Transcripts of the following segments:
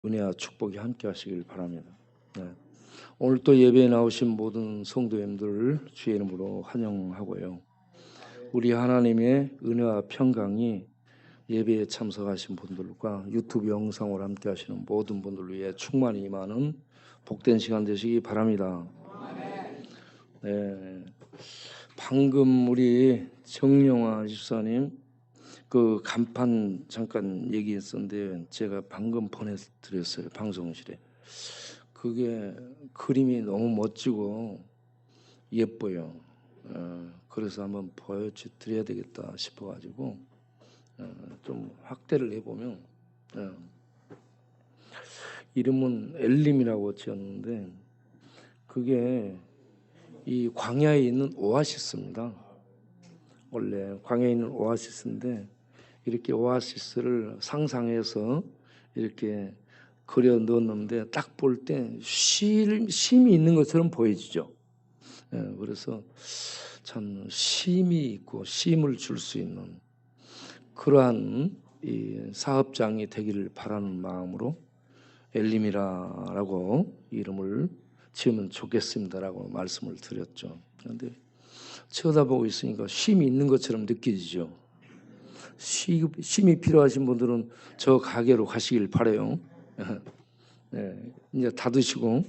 은혜와 축복이 함께 하시길 바랍니다. 네. 오늘 또 예배에 나오신 모든 성도님들 주의 이름으로 환영하고요. 우리 하나님의 은혜와 평강이 예배에 참석하신 분들과 유튜브 영상으로 함께 하시는 모든 분들을 위해 충만히 임하는 복된 시간 되시기 바랍니다. 네. 방금 우리 정영아 집사님 그 간판 잠깐 얘기했었는데 제가 방금 보내드렸어요. 방송실에. 그게 그림이 너무 멋지고 예뻐요. 그래서 한번 보여드려야 되겠다 싶어가지고 좀 확대를 해보면 이름은 엘림이라고 지었는데 그게 이 광야에 있는 오아시스입니다. 원래 광야에 있는 오아시스인데 이렇게 오아시스를 상상해서 이렇게 그려 넣었는데 딱 볼 때 쉼이 있는 것처럼 보여지죠. 그래서 참 쉼이 있고 쉼을 줄 수 있는 그러한 이 사업장이 되기를 바라는 마음으로 엘림이라고 이름을 지으면 좋겠습니다라고 말씀을 드렸죠. 그런데 쳐다보고 있으니까 쉼이 있는 것처럼 느껴지죠. 쉼이 필요하신 분들은 저 가게로 가시길 바라요. 네, 이제 닫으시고.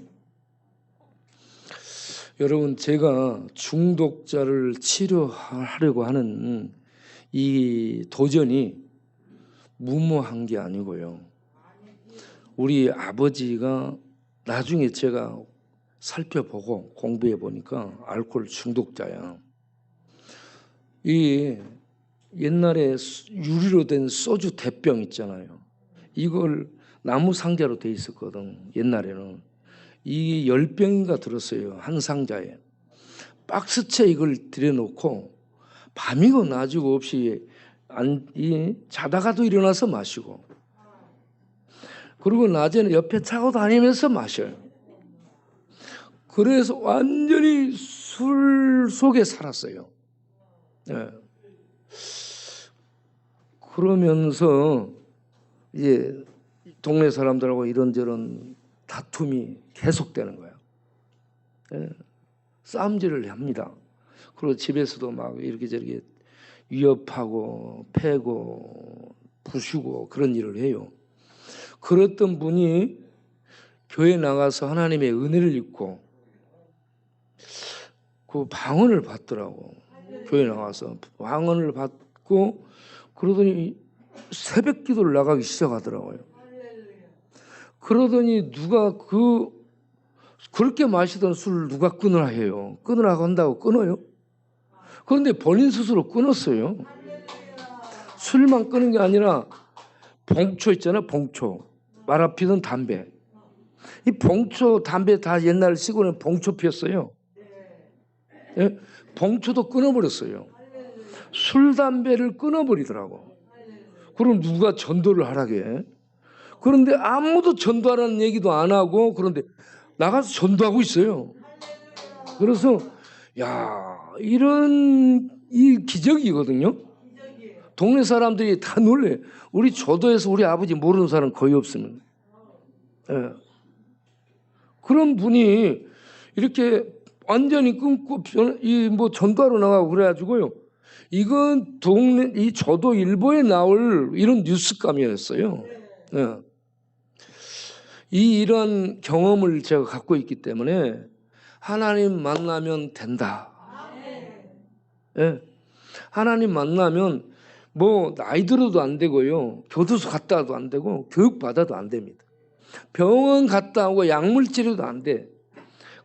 여러분, 제가 중독자를 치료하려고 하는 이 도전이 무모한 게 아니고요. 우리 아버지가 나중에 제가 살펴보고 공부해 보니까 알코올 중독자야. 이 옛날에 유리로 된 소주 대병 있잖아요. 이걸 나무 상자로 돼 있었거든. 옛날에는 이 10병인가 들었어요. 한 상자에. 박스채 이걸 들여놓고 밤이고 낮이고 없이 자다가도 일어나서 마시고 그리고 낮에는 옆에 차고 다니면서 마셔요. 그래서 완전히 술 속에 살았어요. 네. 그러면서 이제 동네 사람들하고 이런저런 다툼이 계속되는 거예요. 네. 싸움질을 합니다. 그리고 집에서도 막 이렇게 저렇게 위협하고 패고 부수고 그런 일을 해요. 그랬던 분이 교회 나가서 하나님의 은혜를 입고 그 방언을 받더라고. 교회 나가서 방언을 받고 그러더니 새벽 기도를 나가기 시작하더라고요. 그러더니 누가 그렇게 마시던 술을 누가 끊으라 해요. 끊으라고 한다고 끊어요. 그런데 본인 스스로 끊었어요. 술만 끊은 게 아니라 봉초 있잖아요. 봉초. 말 피던 담배. 이 봉초 담배 다 옛날 시골에 봉초 피웠어요. 예? 봉초도 끊어버렸어요. 술 담배를 끊어버리더라고. 그럼 누가 전도를 하라게? 그런데 아무도 전도하라는 얘기도 안 하고 그런데 나가서 전도하고 있어요. 그래서 야 이런 이 기적이거든요. 동네 사람들이 다 놀래. 우리 조도에서 우리 아버지 모르는 사람 거의 없습니다. 예. 그런 분이 이렇게 완전히 끊고 뭐 전도하러 나가고 그래가지고요. 이건 동네 이 조도 일보에 나올 이런 뉴스감이었어요. 예. 이런 경험을 제가 갖고 있기 때문에 하나님 만나면 된다. 예. 하나님 만나면 뭐 나이 들어도 안 되고요. 교도소 갔다 와도 안 되고 교육 받아도 안 됩니다. 병원 갔다 오고 약물 치료도 안 돼.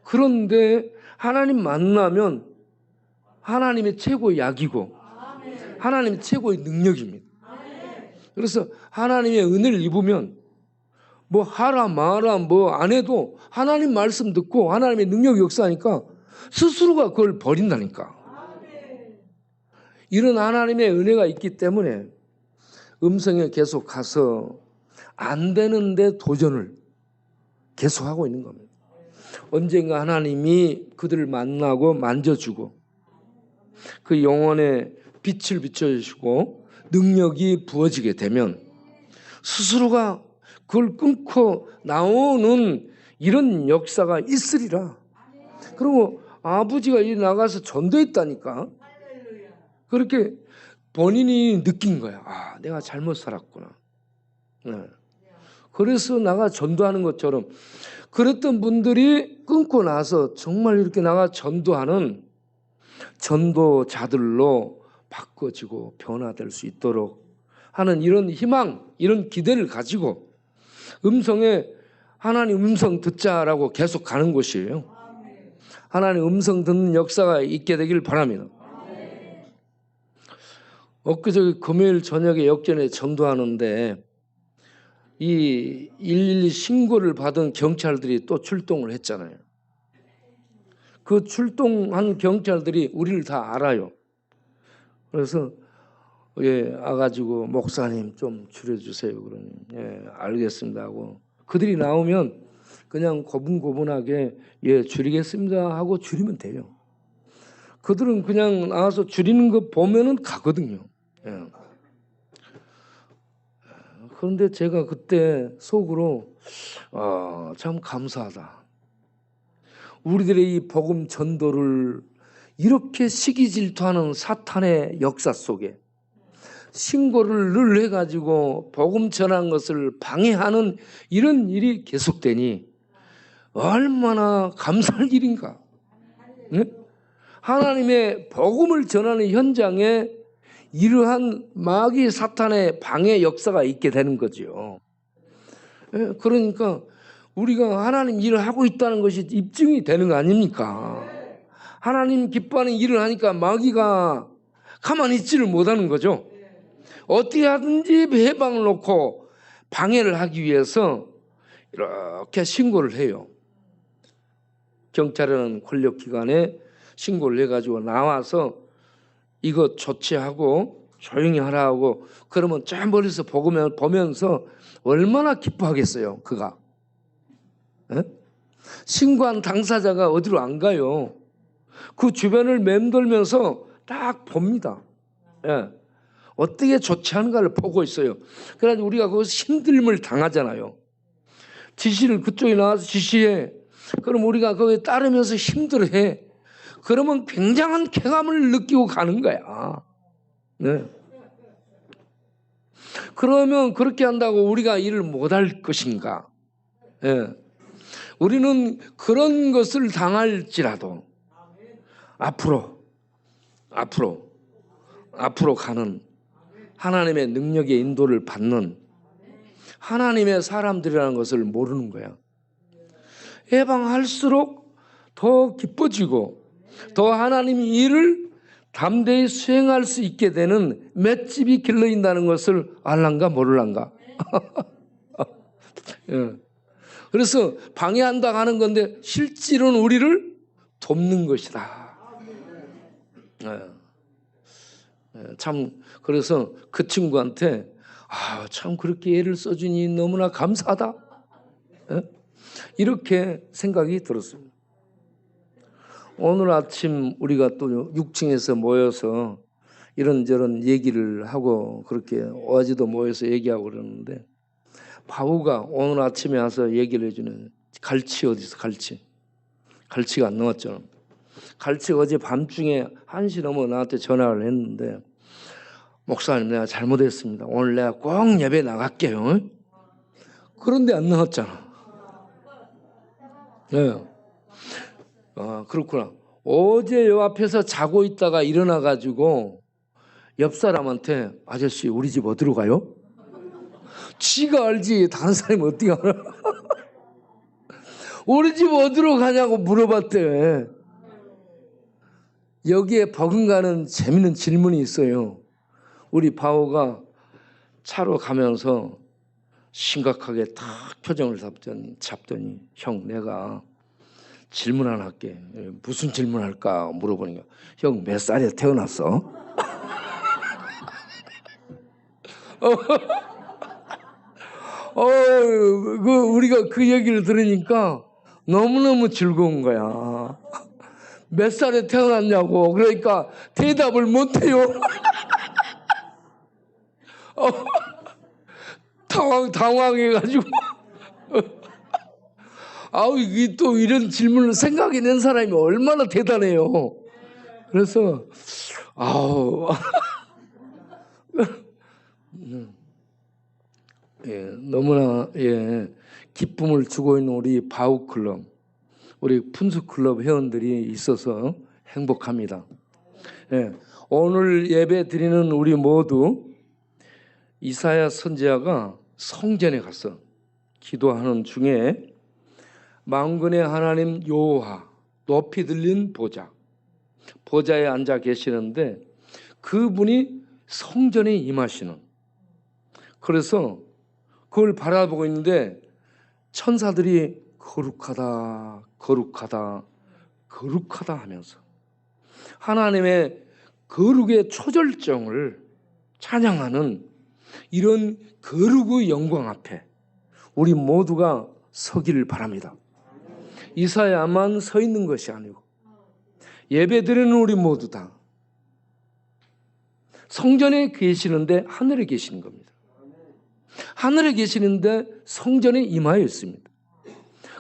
그런데 하나님 만나면 하나님의 최고의 약이고 하나님의 최고의 능력입니다. 그래서 하나님의 은혜를 입으면 뭐 하라 마라 뭐 안 해도 하나님 말씀 듣고 하나님의 능력이 역사하니까 스스로가 그걸 버린다니까. 이런 하나님의 은혜가 있기 때문에 음성에 계속 가서 안 되는데 도전을 계속하고 있는 겁니다. 언젠가 하나님이 그들을 만나고 만져주고 그 영혼에 빛을 비춰주시고 능력이 부어지게 되면 스스로가 그걸 끊고 나오는 이런 역사가 있으리라. 그리고 아버지가 이 나가서 전도했다니까. 그렇게 본인이 느낀 거야. 아, 내가 잘못 살았구나. 네. 그래서 나가 전도하는 것처럼 그랬던 분들이 끊고 나서 정말 이렇게 나가 전도하는 전도자들로 바꿔지고 변화될 수 있도록 하는 이런 희망, 이런 기대를 가지고 음성에 하나님 음성 듣자라고 계속 가는 곳이에요. 하나님 음성 듣는 역사가 있게 되길 바랍니다. 엊그저께 금요일 저녁에 역전에 전도하는데 이 112 신고를 받은 경찰들이 또 출동을 했잖아요. 그 출동한 경찰들이 우리를 다 알아요. 그래서 와가지고 목사님 좀 줄여주세요. 그러니 알겠습니다 하고 그들이 나오면 그냥 고분고분하게 줄이겠습니다 하고 줄이면 돼요. 그들은 그냥 나와서 줄이는 거 보면은 가거든요. 그런데 제가 그때 속으로 참 감사하다. 우리들의 이 복음 전도를 이렇게 시기 질투하는 사탄의 역사 속에 신고를 늘 해가지고 복음 전한 것을 방해하는 이런 일이 계속되니 얼마나 감사할 일인가. 네? 하나님의 복음을 전하는 현장에 이러한 마귀 사탄의 방해 역사가 있게 되는 거죠. 그러니까 우리가 하나님 일을 하고 있다는 것이 입증이 되는 거 아닙니까? 하나님 기뻐하는 일을 하니까 마귀가 가만히 있지를 못하는 거죠. 어떻게 하든지 해방을 놓고 방해를 하기 위해서 이렇게 신고를 해요. 경찰은 권력기관에 신고를 해가지고 나와서 이거 조치하고 조용히 하라고 그러면 저 멀리서 보면서 얼마나 기뻐하겠어요. 그가. 신고한 당사자가 어디로 안 가요. 그 주변을 맴돌면서 딱 봅니다. 어떻게 조치하는가를 보고 있어요. 그래서 우리가 거기서 힘듦을 당하잖아요. 지시를 그쪽에 나와서 지시해. 그럼 우리가 거기에 따르면서 힘들어해. 그러면 굉장한 쾌감을 느끼고 가는 거야. 네. 그러면 그렇게 한다고 우리가 일을 못할 것인가? 우리는 그런 것을 당할지라도 앞으로 가는 하나님의 능력의 인도를 받는 하나님의 사람들이라는 것을 모르는 거야. 해방할수록 더 기뻐지고 더 하나님의 일을 담대히 수행할 수 있게 되는 맷집이 길러진다는 것을 알란가 모를란가. 그래서 방해한다 하는 건데 실질은 우리를 돕는 것이다. 참 그래서 그 친구한테 참 그렇게 애를 써주니 너무나 감사하다. 이렇게 생각이 들었습니다. 오늘 아침 우리가 또 6층에서 모여서 이런저런 얘기를 하고 그렇게 어제도 모여서 얘기하고 그러는데 바우가 오늘 아침에 와서 얘기를 해주는 갈치 어디서 갈치가 안 나왔잖아. 갈치 어제 밤중에 1시 넘어 나한테 전화를 했는데 목사님 내가 잘못했습니다. 오늘 내가 꼭 예배 나갈게요. 그런데 안 나왔잖아. 그렇구나. 어제 요 앞에서 자고 있다가 일어나가지고 옆 사람한테 아저씨 우리 집 어디로 가요? 지가 알지 다른 사람이 어떻게 알아? 우리 집 어디로 가냐고 물어봤대. 여기에 버금가는 재밌는 질문이 있어요. 우리 바오가 차로 가면서 심각하게 딱 표정을 잡더니 형 내가 질문 하나 할게. 무슨 질문 할까 물어보니까 형 몇 살에 태어났어? 우리가 그 얘기를 들으니까 너무너무 즐거운 거야. 몇 살에 태어났냐고. 그러니까 대답을 못해요. 당황해가지고 아우 이게 또 이런 질문을 생각해낸 사람이 얼마나 대단해요. 그래서 아우 예, 너무나 기쁨을 주고 있는 우리 바우클럽, 우리 푼수클럽 회원들이 있어서 행복합니다. 오늘 예배 드리는 우리 모두 이사야 선지자가 성전에 가서 기도하는 중에 만군의 하나님 여호와 높이 들린 보좌에 앉아 계시는데 그분이 성전에 임하시는, 그래서 그걸 바라보고 있는데 천사들이 거룩하다 거룩하다 거룩하다 하면서 하나님의 거룩의 초절정을 찬양하는 이런 거룩의 영광 앞에 우리 모두가 서기를 바랍니다. 이사야만 서 있는 것이 아니고 예배드리는 우리 모두 다 성전에 계시는데 하늘에 계시는 겁니다. 하늘에 계시는데 성전에 임하여 있습니다.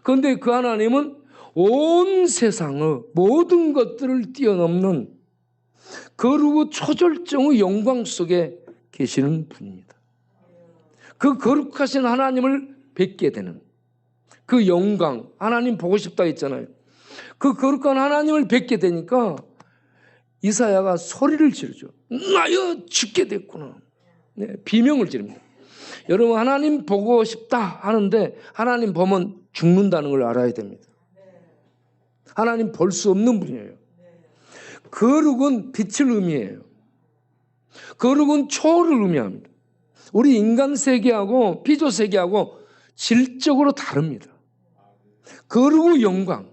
그런데 그 하나님은 온 세상의 모든 것들을 뛰어넘는 거룩의 초절정의 영광 속에 계시는 분입니다. 그 거룩하신 하나님을 뵙게 되는 그 영광, 하나님 보고 싶다 했잖아요. 그 거룩한 하나님을 뵙게 되니까 이사야가 소리를 지르죠. 나여 죽게 됐구나. 비명을 지릅니다. 여러분, 하나님 보고 싶다 하는데 하나님 보면 죽는다는 걸 알아야 됩니다. 하나님 볼 수 없는 분이에요. 거룩은 빛을 의미해요. 거룩은 초월을 의미합니다. 우리 인간 세계하고 피조 세계하고 질적으로 다릅니다. 거룩의 영광,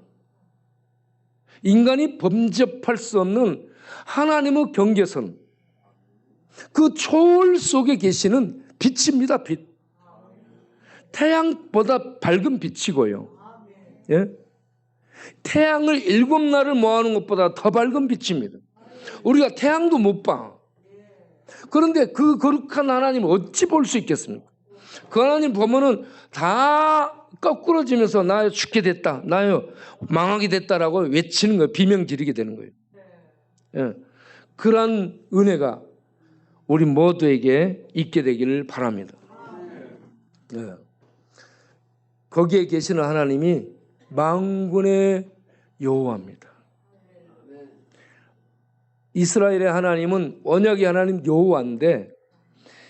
인간이 범접할 수 없는 하나님의 경계선, 그 초월 속에 계시는 빛입니다. 빛. 태양보다 밝은 빛이고요. 예? 태양을 7날을 모아놓은 것보다 더 밝은 빛입니다. 우리가 태양도 못 봐. 그런데 그 거룩한 하나님을 어찌 볼 수 있겠습니까? 그 하나님 보면은 다 거꾸러지면서 나요 죽게 됐다, 나요 망하게 됐다라고 외치는 거예요. 비명 지르게 되는 거예요. 예. 그러한 은혜가 우리 모두에게 있게 되기를 바랍니다. 예. 거기에 계시는 하나님이 만군의 여호와입니다. 이스라엘의 하나님은 언약의 하나님 여호와인데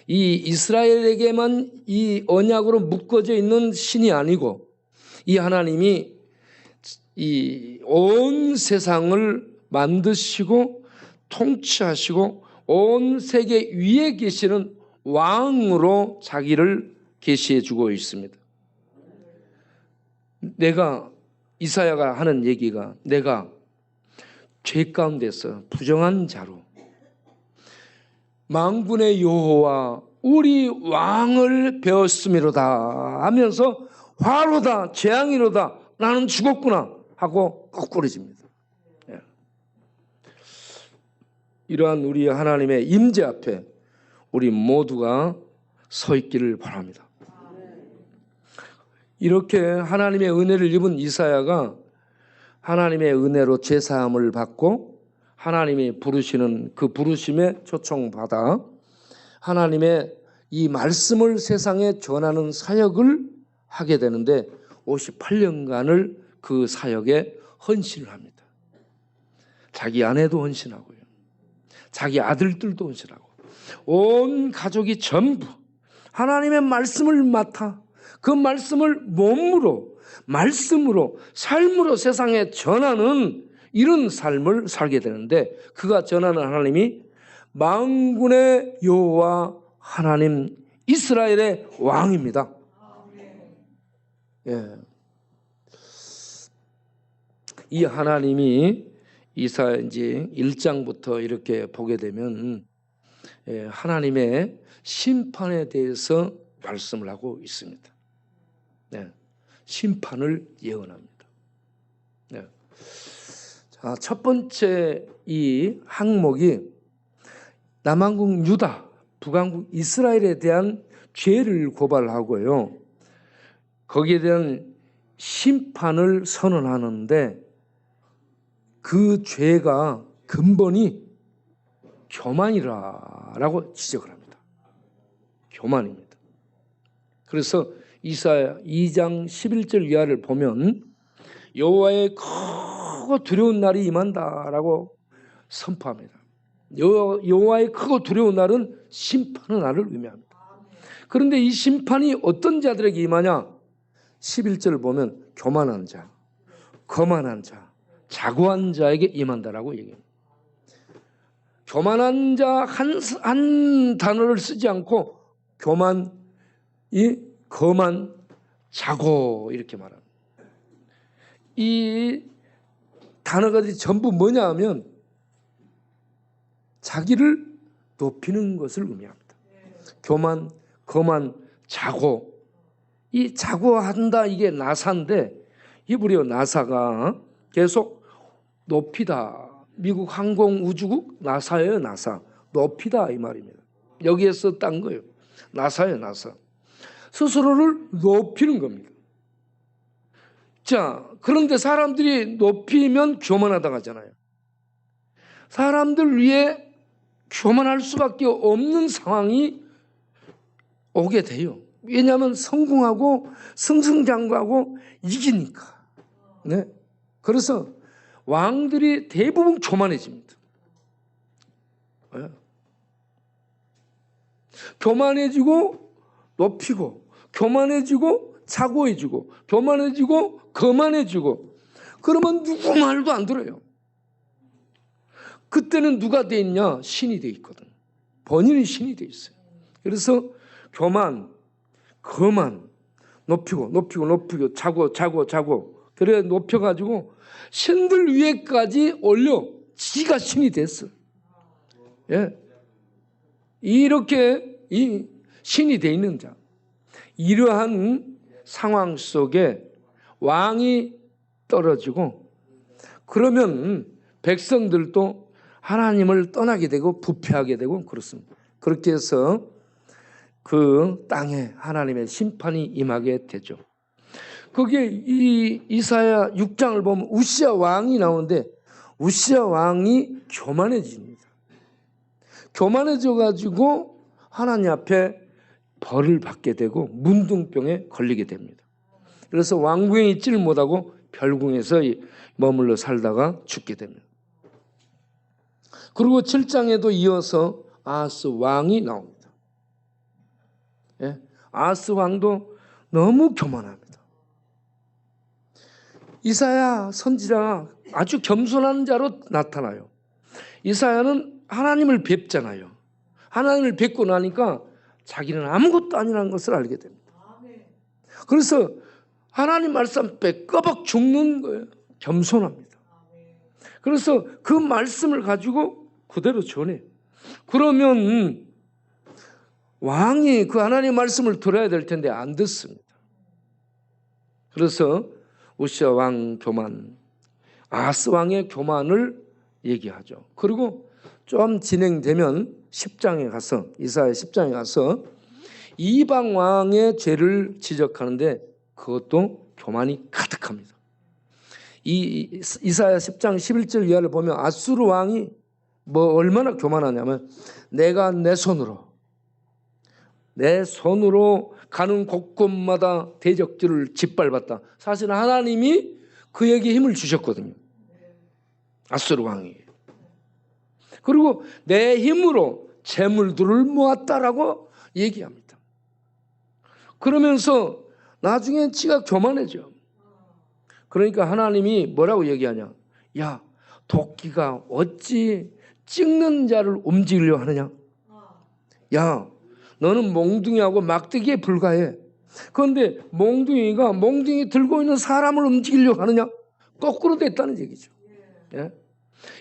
이 이스라엘에게만 이 언약으로 묶어져 있는 신이 아니고 이 하나님이 이 온 세상을 만드시고 통치하시고 온 세계 위에 계시는 왕으로 자기를 계시해 주고 있습니다. 이사야가 하는 얘기가 내가 죄 가운데서 부정한 자로 만군의 여호와 우리 왕을 배웠음이로다 하면서 화로다 재앙이로다 나는 죽었구나 하고 거꾸러집니다. 이러한 우리 하나님의 임재 앞에 우리 모두가 서 있기를 바랍니다. 이렇게 하나님의 은혜를 입은 이사야가 하나님의 은혜로 제사함을 받고 하나님이 부르시는 그 부르심에 초청받아 하나님의 이 말씀을 세상에 전하는 사역을 하게 되는데 58년간을 그 사역에 헌신을 합니다. 자기 아내도 헌신하고요. 자기 아들들도 헌신하고 온 가족이 전부 하나님의 말씀을 맡아 그 말씀을 몸으로 말씀으로 삶으로 세상에 전하는 이런 삶을 살게 되는데 그가 전하는 하나님이 만군의 여호와 하나님 이스라엘의 왕입니다. 예. 이 하나님이 이사야인지 1장부터 이렇게 보게 되면 하나님의 심판에 대해서 말씀을 하고 있습니다. 네. 심판을 예언합니다. 네. 자, 첫 번째 이 항목이 남한국 유다 북왕국 이스라엘에 대한 죄를 고발하고요. 거기에 대한 심판을 선언하는데 그 죄가 근본이 교만이라고 지적을 합니다. 교만입니다. 그래서 이사야 2장 11절 이하를 보면 여호와의 크고 두려운 날이 임한다라고 선포합니다. 여호와의 크고 두려운 날은 심판의 날을 의미합니다. 그런데 이 심판이 어떤 자들에게 임하냐? 11절을 보면 교만한 자, 거만한 자, 자고한 자에게 임한다라고 얘기합니다. 교만한 자 한 단어를 쓰지 않고 교만, 거만, 자고 이렇게 말합니다. 이 단어들이 전부 뭐냐 하면 자기를 높이는 것을 의미합니다. 교만, 거만, 자고. 이 자고한다 이게 나사인데 히브리어 나사가 계속 높이다. 미국 항공우주국 나사예요. 나사. 높이다 이 말입니다. 여기에서 딴 거예요. 나사예요. 나사. 스스로를 높이는 겁니다. 자, 그런데 사람들이 높이면 교만하다고 하잖아요. 사람들 위해 교만할 수밖에 없는 상황이 오게 돼요. 왜냐하면 성공하고 승승장구하고 이기니까. 네. 그래서 왕들이 대부분 교만해집니다. 네. 교만해지고 높이고, 교만해지고 자고해지고, 교만해지고 거만해지고, 그러면 누구 말도 안 들어요. 그때는 누가 돼 있냐? 신이 돼 있거든. 본인이 신이 돼 있어요. 그래서 교만, 거만, 높이고 자고 그래 높여가지고 신들 위에까지 올려 지가 신이 됐어. 예, 이렇게 이 신이 돼 있는 자, 이러한 상황 속에 왕이 떨어지고 그러면 백성들도 하나님을 떠나게 되고 부패하게 되고 그렇습니다. 그렇게 해서 그 땅에 하나님의 심판이 임하게 되죠. 거기에 이 이사야 6장을 보면 우시야 왕이 나오는데 우시야 왕이 교만해집니다. 교만해져 가지고 하나님 앞에 벌을 받게 되고 문둥병에 걸리게 됩니다. 그래서 왕궁에 있지를 못하고 별궁에서 머물러 살다가 죽게 됩니다. 그리고 7장에도 이어서 아하스 왕이 나옵니다. 예? 아하스 왕도 너무 교만합니다. 이사야 선지자가 아주 겸손한 자로 나타나요. 이사야는 하나님을 뵙잖아요. 하나님을 뵙고 나니까 자기는 아무것도 아니라는 것을 알게 됩니다. 그래서 하나님 말씀 앞에 꺼벅 죽는 거예요. 겸손합니다. 그래서 그 말씀을 가지고 그대로 전해. 그러면 왕이 그 하나님 말씀을 들어야 될 텐데 안 듣습니다. 그래서 우시야 왕 교만, 아하스 왕의 교만을 얘기하죠. 그리고 좀 진행되면 10장에 가서 이사야 10장에 가서 이방 왕의 죄를 지적하는데 그것도 교만이 가득합니다. 이 이사야 10장 11절 이하를 보면 아수르 왕이 뭐 얼마나 교만하냐면 내가 내 손으로 가는 곳곳마다 대적들을 짓밟았다. 사실 하나님이 그에게 힘을 주셨거든요. 아수르 왕이. 그리고 내 힘으로 재물들을 모았다라고 얘기합니다. 그러면서 나중에 지가 교만해져. 그러니까 하나님이 뭐라고 얘기하냐? 야, 도끼가 어찌 찍는 자를 움직이려 하느냐? 야, 너는 몽둥이하고 막대기에 불과해. 그런데 몽둥이 들고 있는 사람을 움직이려고 하느냐? 거꾸로 됐다는 얘기죠. 예?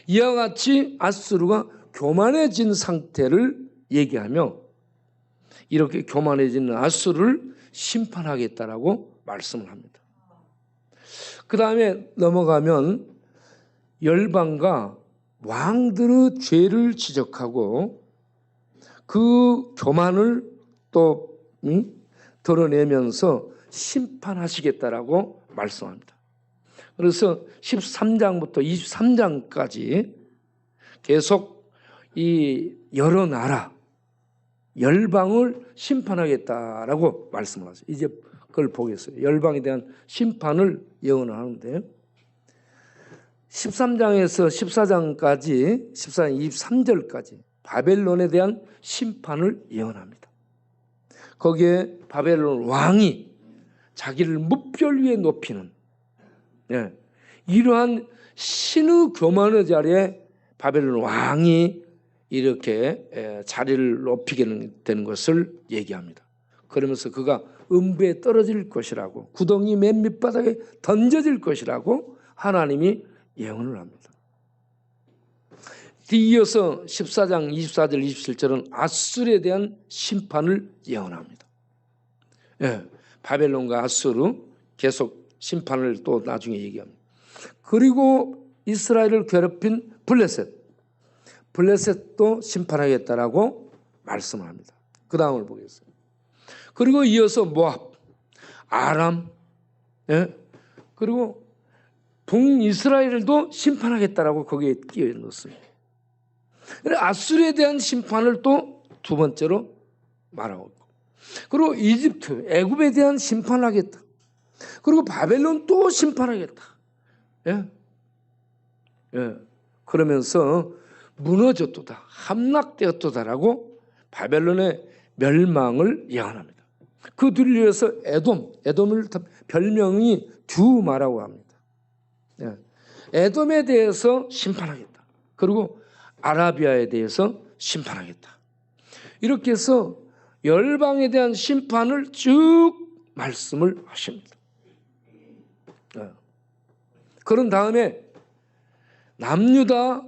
이와 같이 아수르가 교만해진 상태를 얘기하며 이렇게 교만해진 아수르를 심판하겠다라고 말씀을 합니다. 그 다음에 넘어가면 열방과 왕들의 죄를 지적하고 그 교만을 또 드러내면서 심판하시겠다라고 말씀합니다. 그래서 13장부터 23장까지 계속 이 여러 나라, 열방을 심판하겠다라고 말씀을 하세요. 이제 그걸 보겠어요. 열방에 대한 심판을 예언하는데 13장에서 14장까지 14장 23절까지 바벨론에 대한 심판을 예언합니다. 거기에 바벨론 왕이 자기를 무별 위에 높이는 이러한 신의 교만의 자리에 바벨론 왕이 이렇게 자리를 높이게 되는 것을 얘기합니다. 그러면서 그가 음부에 떨어질 것이라고, 구덩이 맨 밑바닥에 던져질 것이라고 하나님이 예언을 합니다. 뒤이어서 14장 24절 27절은 아수르에 대한 심판을 예언합니다. 바벨론과 아수르 계속 심판을 또 나중에 얘기합니다. 그리고 이스라엘을 괴롭힌 블레셋도 심판하겠다라고 말씀을 합니다. 그 다음을 보겠습니다. 그리고 이어서 모압, 아람, 그리고 북이스라엘도 심판하겠다라고 거기에 끼워 넣었습니다. 아수르에 대한 심판을 또 두 번째로 말하고 있고, 그리고 이집트, 애굽에 대한 심판을 하겠다. 그리고 바벨론 또 심판하겠다. 그러면서 무너졌도다, 함락되었도다라고 바벨론의 멸망을 예언합니다. 그 뒤를 이어서 에돔을 별명이 듀마라고 합니다. 에돔에 대해서 심판하겠다. 그리고 아라비아에 대해서 심판하겠다. 이렇게 해서 열방에 대한 심판을 쭉 말씀을 하십니다. 그런 다음에 남유다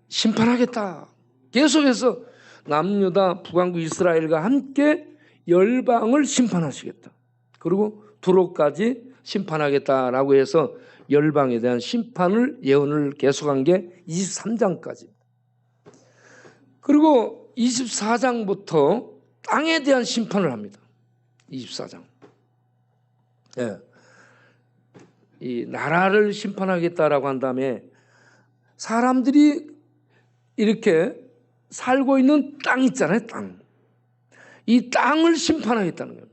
심판하겠다. 계속해서 남유다, 북왕국 이스라엘과 함께 열방을 심판하시겠다. 그리고 두로까지 심판하겠다라고 해서 열방에 대한 심판을 예언을 계속한 게 23장까지. 그리고 24장부터 땅에 대한 심판을 합니다. 24장. 이 나라를 심판하겠다라고 한 다음에 사람들이 이렇게 살고 있는 땅 있잖아요. 땅. 이 땅을 심판하겠다는 거예요.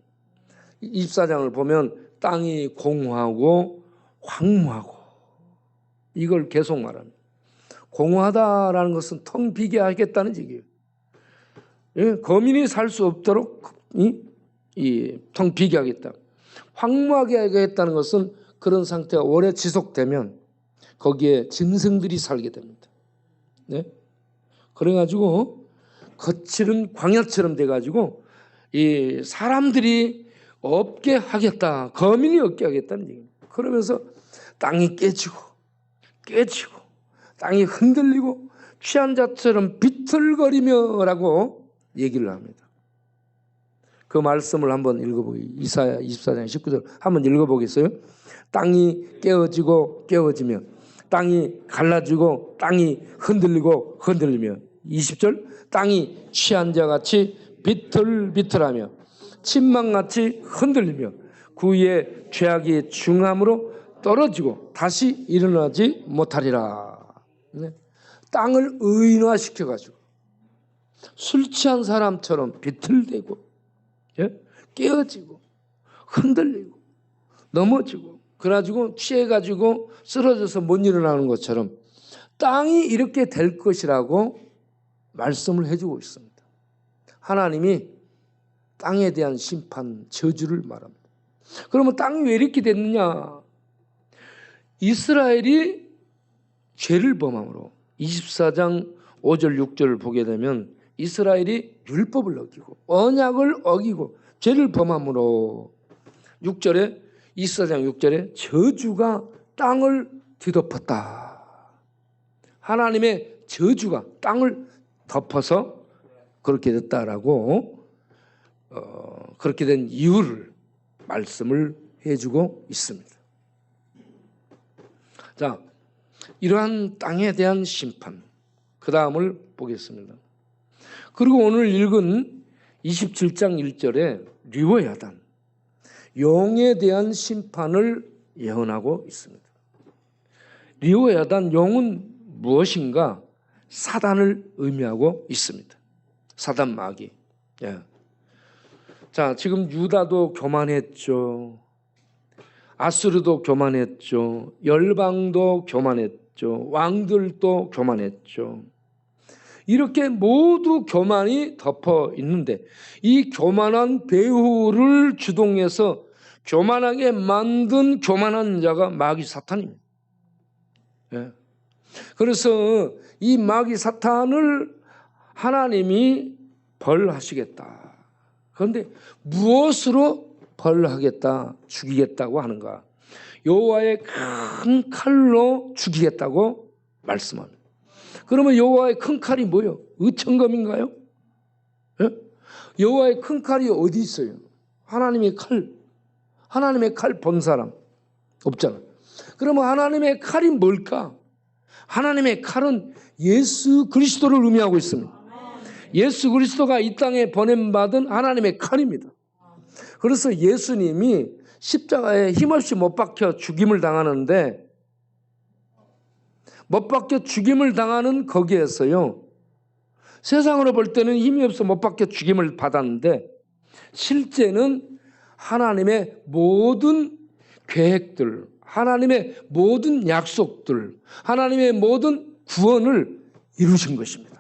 24장을 보면 땅이 공허하고 황무하고 이걸 계속 말합니다. 공허하다라는 것은 텅 비게 하겠다는 얘기예요. 거민이 살 수 없도록 텅 비게 하겠다. 황무하게 하겠다는 것은 그런 상태가 오래 지속되면 거기에 짐승들이 살게 됩니다. 그래가지고 거칠은 광야처럼 돼가지고 이 사람들이 없게 하겠다, 거민이 없게 하겠다는 얘기입니다. 그러면서 땅이 깨지고 땅이 흔들리고 취한 자처럼 비틀거리며라고 얘기를 합니다. 그 말씀을 한번 이사야 24장 19절 한번 읽어보겠어요? 땅이 깨어지며 땅이 갈라지고 땅이 흔들리며 20절 땅이 취한 자같이 비틀비틀하며 침망같이 흔들리며 그 위에 죄악이 중함으로 떨어지고 다시 일어나지 못하리라. 땅을 의인화시켜가지고 술 취한 사람처럼 비틀대고 깨어지고 흔들리고 넘어지고 그래가지고 취해가지고 쓰러져서 못 일어나는 것처럼 땅이 이렇게 될 것이라고 말씀을 해주고 있습니다. 하나님이 땅에 대한 심판, 저주를 말합니다. 그러면 땅이 왜 이렇게 됐느냐? 이스라엘이 죄를 범함으로 24장 5절 6절을 보게 되면 이스라엘이 율법을 어기고 언약을 어기고 죄를 범함으로 6절에 24장 6절에 저주가 땅을 뒤덮었다. 하나님의 저주가 땅을 덮어서 그렇게 됐다라고 그렇게 된 이유를 말씀을 해주고 있습니다. 자, 이러한 땅에 대한 심판 그 다음을 보겠습니다. 그리고 오늘 읽은 27장 1절에 리워야단, 영에 대한 심판을 예언하고 있습니다. 리워야단, 영은 무엇인가? 사단을 의미하고 있습니다. 사단 마귀. 예. 자, 지금 유다도 교만했죠. 아수르도 교만했죠. 열방도 교만했죠. 왕들도 교만했죠. 이렇게 모두 교만이 덮어 있는데 이 교만한 배후를 주동해서 교만하게 만든 교만한 자가 마귀 사탄입니다. 예. 그래서 이 마귀 사탄을 하나님이 벌하시겠다. 그런데 무엇으로 벌하겠다, 죽이겠다고 하는가? 여호와의 큰 칼로 죽이겠다고 말씀합니다. 그러면 여호와의 큰 칼이 뭐예요? 의천검인가요? 예? 여호와의 큰 칼이 어디 있어요? 하나님의 칼. 하나님의 칼 본 사람 없잖아. 그러면 하나님의 칼이 뭘까? 하나님의 칼은 예수 그리스도를 의미하고 있습니다. 예수 그리스도가 이 땅에 보냄받은 하나님의 칼입니다. 그래서 예수님이 십자가에 힘없이 못 박혀 죽임을 당하는데, 못 박혀 죽임을 당하는 거기에서요, 세상으로 볼 때는 힘이 없어 못 박혀 죽임을 받았는데 실제는 하나님의 모든 계획들, 하나님의 모든 약속들, 하나님의 모든 구원을 이루신 것입니다.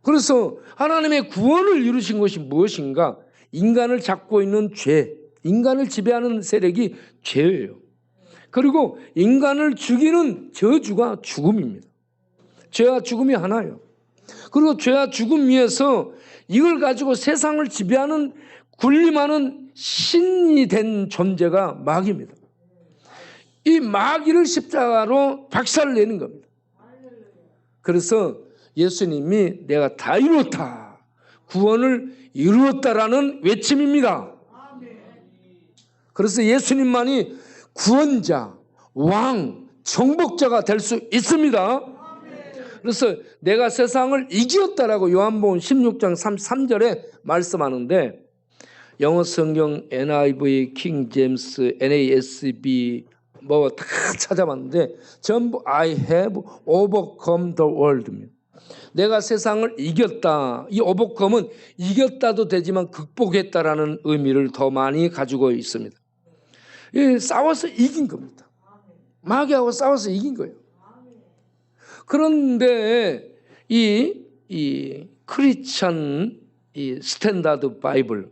그래서 하나님의 구원을 이루신 것이 무엇인가? 인간을 잡고 있는 죄, 인간을 지배하는 세력이 죄예요. 그리고 인간을 죽이는 저주가 죽음입니다. 죄와 죽음이 하나예요. 그리고 죄와 죽음 위에서 이걸 가지고 세상을 지배하는, 군림하는 신이 된 존재가 마귀입니다. 이 마귀를 십자가로 박살내는 겁니다. 그래서 예수님이 내가 다 이루었다, 구원을 이루었다라는 외침입니다. 그래서 예수님만이 구원자, 왕, 정복자가 될 수 있습니다. 그래서 내가 세상을 이겼다라고 요한복음 16장 33절에 말씀하는데, 영어 성경 NIV, 킹 제임스, NASB 뭐 다 찾아봤는데 전부 I have overcome the world입니다. 내가 세상을 이겼다. 이 overcome은 이겼다도 되지만 극복했다라는 의미를 더 많이 가지고 있습니다. 싸워서 이긴 겁니다. 마귀하고 싸워서 이긴 거예요. 그런데 이 크리스천 이 스탠다드 바이블,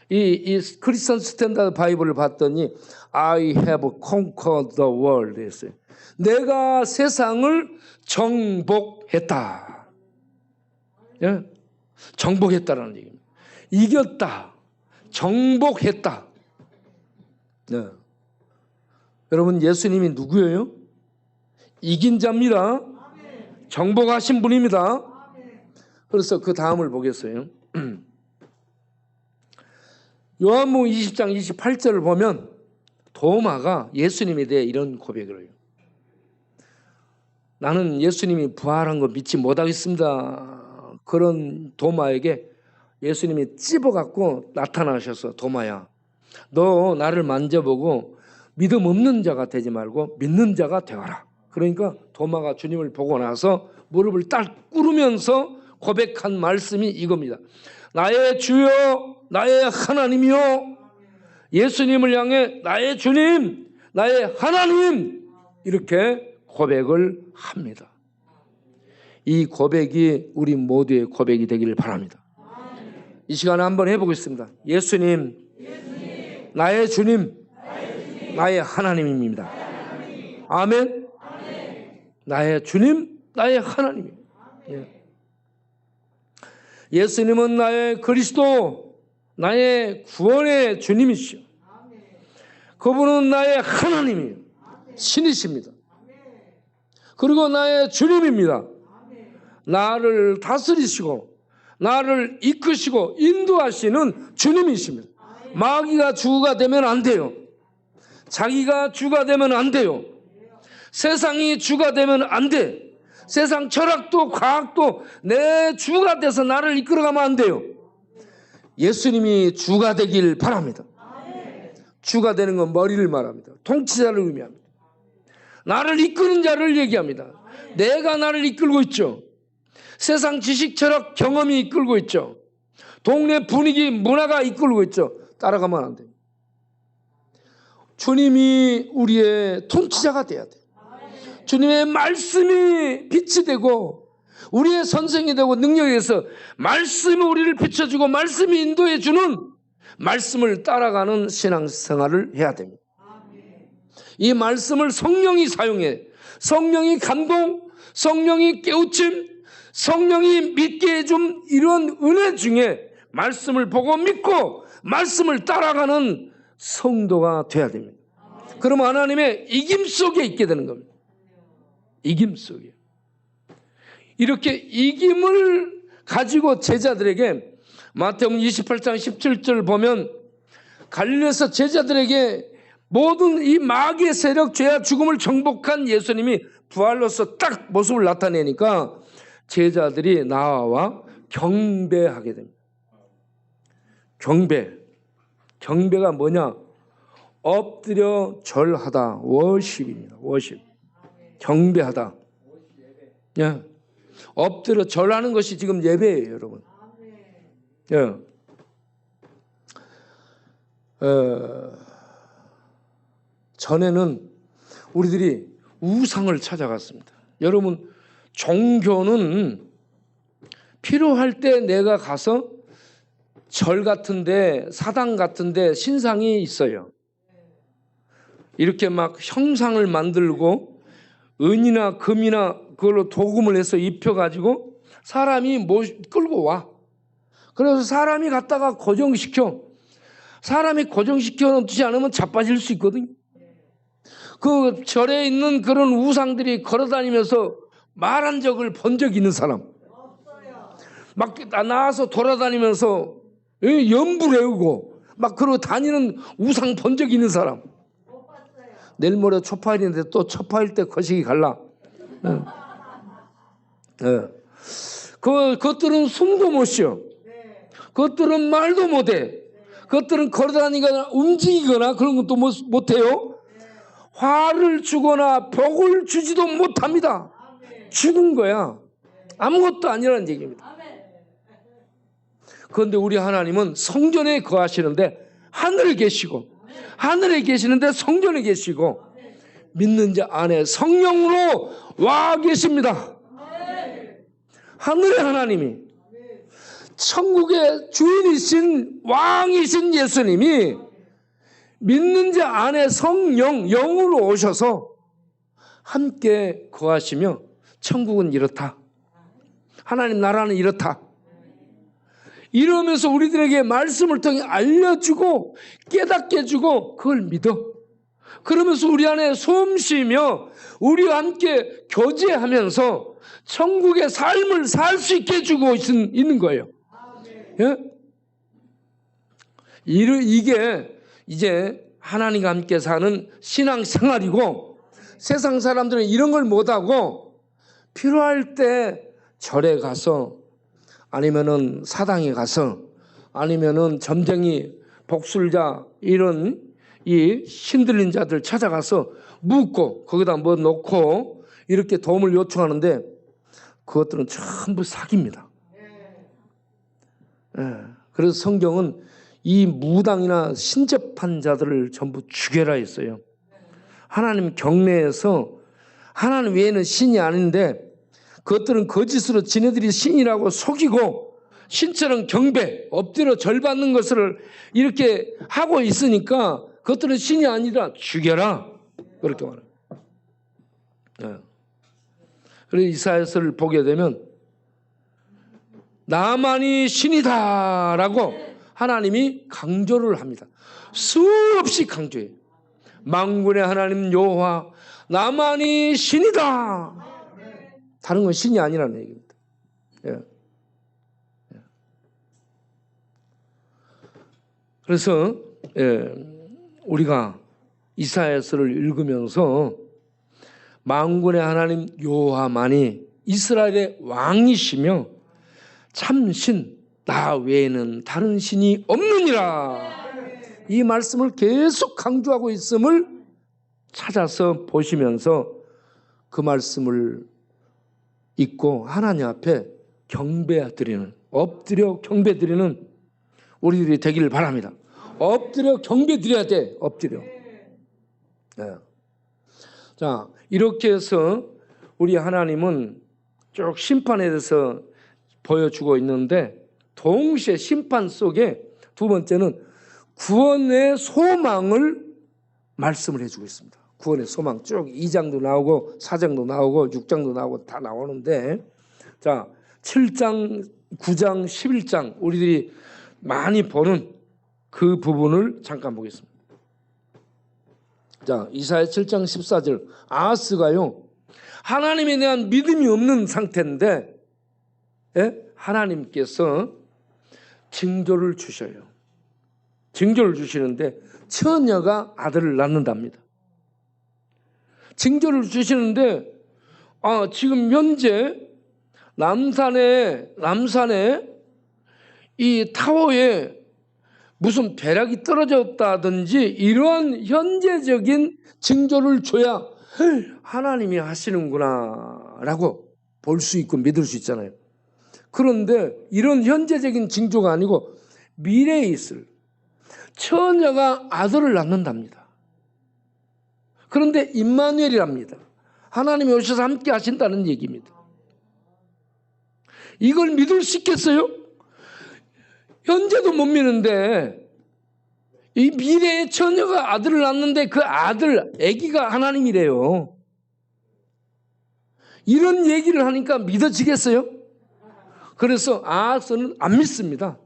이 크리스천 스탠다드 바이블을 봤더니 I have conquered the world 했어요. 내가 세상을 정복했다. 예? 정복했다라는 얘기입니다. 이겼다, 정복했다. 네. 여러분, 예수님이 누구예요? 이긴 자입니다. 정복하신 분입니다. 그래서 그 다음을 보겠어요. 요한복음 20장 28절을 보면 도마가 예수님에 대해 이런 고백을 해요. 나는 예수님이 부활한 거 믿지 못하겠습니다. 그런 도마에게 예수님이 찝어갖고 나타나셔서, 도마야, 너 나를 만져보고 믿음 없는 자가 되지 말고 믿는 자가 되어라. 그러니까 도마가 주님을 보고 나서 무릎을 딱 꿇으면서 고백한 말씀이 이겁니다. 나의 주여, 나의 하나님이요. 예수님을 향해 나의 주님, 나의 하나님, 이렇게 고백을 합니다. 이 고백이 우리 모두의 고백이 되기를 바랍니다. 이 시간에 한번 해보겠습니다. 예수님, 나의 주님, 나의 하나님입니다. 아멘. 나의 주님, 나의 하나님. 예수님은 나의 그리스도, 나의 구원의 주님이시오. 그분은 나의 하나님이에요. 신이십니다. 그리고 나의 주님입니다. 나를 다스리시고 나를 이끄시고 인도하시는 주님이십니다. 마귀가 주가 되면 안 돼요. 자기가 주가 되면 안 돼요. 세상이 주가 되면 안 돼. 세상 철학도 과학도 내 주가 돼서 나를 이끌어가면 안 돼요. 예수님이 주가 되길 바랍니다. 주가 되는 건 머리를 말합니다. 통치자를 의미합니다. 나를 이끄는 자를 얘기합니다. 내가 나를 이끌고 있죠. 세상 지식, 철학, 경험이 이끌고 있죠. 동네 분위기, 문화가 이끌고 있죠. 따라가면 안 돼요. 주님이 우리의 통치자가 돼야 돼요. 주님의 말씀이 빛이 되고 우리의 선생이 되고 능력에서 말씀이 우리를 비춰주고 말씀이 인도해 주는 말씀을 따라가는 신앙생활을 해야 됩니다. 이 말씀을 성령이 사용해 성령이 감동, 성령이 깨우침, 성령이 믿게 해준 이런 은혜 중에 말씀을 보고 믿고 말씀을 따라가는 성도가 돼야 됩니다. 그러면 하나님의 이김 속에 있게 되는 겁니다. 이김 속에. 이렇게 이김을 가지고 제자들에게 마태복음 28장 17절 보면 갈릴리에서 제자들에게 모든 이 마귀의 세력, 죄와 죽음을 정복한 예수님이 부활로서 딱 모습을 나타내니까 제자들이 나와 경배하게 됩니다. 경배가 뭐냐? 엎드려 절하다. 워십입니다. 워십. 경배하다. 예. 엎드려 절하는 것이 지금 예배예요, 여러분. 예. 전에는 우리들이 우상을 찾아갔습니다. 여러분, 종교는 필요할 때 내가 가서 절 같은데, 사당 같은데 신상이 있어요. 이렇게 막 형상을 만들고 은이나 금이나 그걸로 도금을 해서 입혀가지고 사람이 끌고 와. 그래서 사람이 갖다가 고정시켜. 사람이 고정시켜 놓지 않으면 자빠질 수 있거든요. 그 절에 있는 그런 우상들이 걸어다니면서 말한 적을 본 적 있는 사람. 막 나와서 돌아다니면서 연불 외우고 막 그러고 다니는 우상 본 적 있는 사람. 내일 모레 초파일인데 또 초파일 때 거시기 갈라. 그것들은 숨도 못 쉬어. 그것들은 말도 못해. 그것들은 걸어다니거나 움직이거나 그런 것도 못해요. 화를 주거나 복을 주지도 못합니다. 죽은 거야. 아무것도 아니라는 얘기입니다. 그런데 우리 하나님은 성전에 거하시는데 하늘에 계시고 하늘에 계시는데 성전에 계시고 믿는 자 안에 성령으로 와 계십니다. 하늘의 하나님이 천국의 주인이신 왕이신 예수님이 믿는 자 안에 성령, 영으로 오셔서 함께 거하시며 천국은 이렇다. 하나님 나라는 이렇다. 이러면서 우리들에게 말씀을 통해 알려주고 깨닫게 해주고 그걸 믿어. 그러면서 우리 안에 숨쉬며 우리와 함께 교제하면서 천국의 삶을 살 수 있게 해주고 있는 거예요. 예? 이게 이제 하나님과 함께 사는 신앙생활이고 세상 사람들은 이런 걸 못하고 필요할 때 절에 가서 아니면은 사당에 가서 아니면은 점쟁이 복술자 이런 이 힘들린 자들 찾아가서 묻고 거기다 뭐 놓고 이렇게 도움을 요청하는데 그것들은 전부 사기입니다. 예. 그래서 성경은 이 무당이나 신접한 자들을 전부 죽여라 했어요. 하나님 경내에서 하나님 외에는 신이 아닌데 그것들은 거짓으로 지네들이 신이라고 속이고 신처럼 경배, 엎드려 절받는 것을 이렇게 하고 있으니까 그것들은 신이 아니라 죽여라. 그렇게 말해요. 네. 그래서 이사야서를 보게 되면 나만이 신이다라고 하나님이 강조를 합니다. 수없이 강조해요. 만군의 하나님 여호와 나만이 신이다. 다른 건 신이 아니라는 얘기입니다. 예. 그래서 우리가 이사야서를 읽으면서 만군의 하나님 여호와만이 이스라엘의 왕이시며 참신 나 외에는 다른 신이 없느니라. 이 말씀을 계속 강조하고 있음을 찾아서 보시면서 그 말씀을 읽고 하나님 앞에 경배드리는, 엎드려 경배드리는 우리들이 되기를 바랍니다. 엎드려 경배드려야 돼. 엎드려. 네. 자, 이렇게 해서 우리 하나님은 쭉 심판에 대해서 보여주고 있는데, 동시에 심판 속에 두 번째는 구원의 소망을 말씀을 해주고 있습니다. 구원의 소망 쭉 2장도 나오고 4장도 나오고 6장도 나오고 다 나오는데, 자, 7장, 9장, 11장 우리들이 많이 보는 그 부분을 잠깐 보겠습니다. 자, 이사야 7장 14절. 아하스가요, 하나님에 대한 믿음이 없는 상태인데, 하나님께서 징조를 주셔요. 징조를 주시는데 처녀가 아들을 낳는답니다. 징조를 주시는데, 지금 현재 남산에 이 타워에 무슨 벼락이 떨어졌다든지 이러한 현재적인 징조를 줘야 하나님이 하시는구나 라고 볼 수 있고 믿을 수 있잖아요. 그런데 이런 현재적인 징조가 아니고 미래에 있을 처녀가 아들을 낳는답니다. 그런데 임마누엘이랍니다. 하나님이 오셔서 함께 하신다는 얘기입니다. 이걸 믿을 수 있겠어요? 현재도 못 믿는데, 이 미래의 처녀가 아들을 낳는데 그 아들, 아기가 하나님이래요. 이런 얘기를 하니까 믿어지겠어요? 그래서 아하스는 안 믿습니다.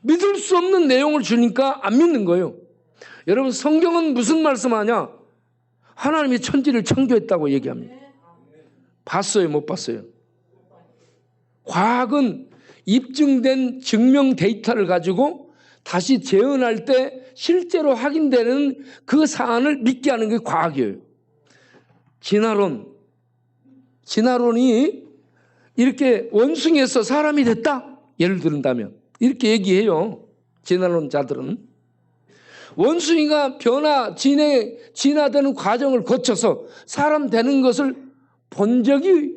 믿을 수 없는 내용을 주니까 안 믿는 거예요. 여러분, 성경은 무슨 말씀하냐? 하나님이 천지를 창조했다고 얘기합니다. 봤어요? 못 봤어요? 과학은 입증된 증명 데이터를 가지고 다시 재현할 때 실제로 확인되는 그 사안을 믿게 하는 게 과학이에요. 진화론이 이렇게 원숭이에서 사람이 됐다? 예를 들은다면 이렇게 얘기해요. 진화론자들은 원숭이가 진화되는 과정을 거쳐서 사람 되는 것을 본 적이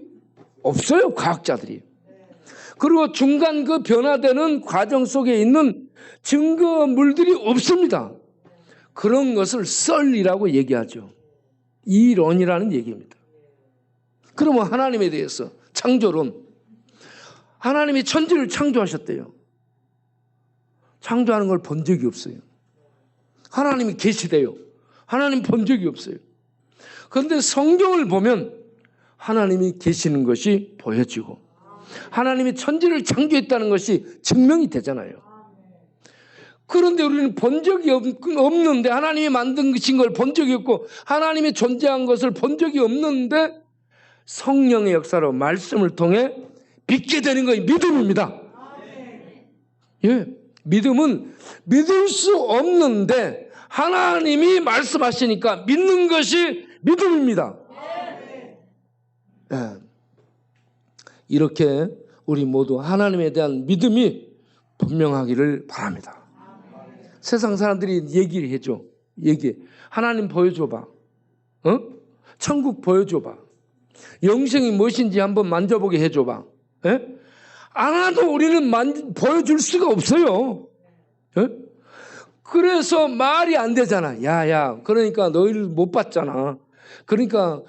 없어요, 과학자들이. 그리고 중간 그 변화되는 과정 속에 있는 증거물들이 없습니다. 그런 것을 썰이라고 얘기하죠. 이론이라는 얘기입니다. 그러면 하나님에 대해서 창조론, 하나님이 천지를 창조하셨대요. 창조하는 걸 본 적이 없어요. 하나님이 계시대요. 하나님 본 적이 없어요. 그런데 성경을 보면 하나님이 계시는 것이 보여지고 하나님이 천지를 창조했다는 것이 증명이 되잖아요. 그런데 우리는 본 적이 없는데, 하나님이 만든 것인 걸 본 적이 없고 하나님이 존재한 것을 본 적이 없는데 성령의 역사로 말씀을 통해 믿게 되는 것이 믿음입니다. 예, 믿음은 믿을 수 없는데 하나님이 말씀하시니까 믿는 것이 믿음입니다. 예. 이렇게 우리 모두 하나님에 대한 믿음이 분명하기를 바랍니다. 세상 사람들이 얘기를 해줘. 하나님 보여줘봐. 천국 보여줘봐. 영생이 무엇인지 한번 만져보게 해줘봐. 안 해도 우리는 보여줄 수가 없어요. 그래서 말이 안 되잖아. 야, 그러니까 너희를 못 봤잖아. 그러니까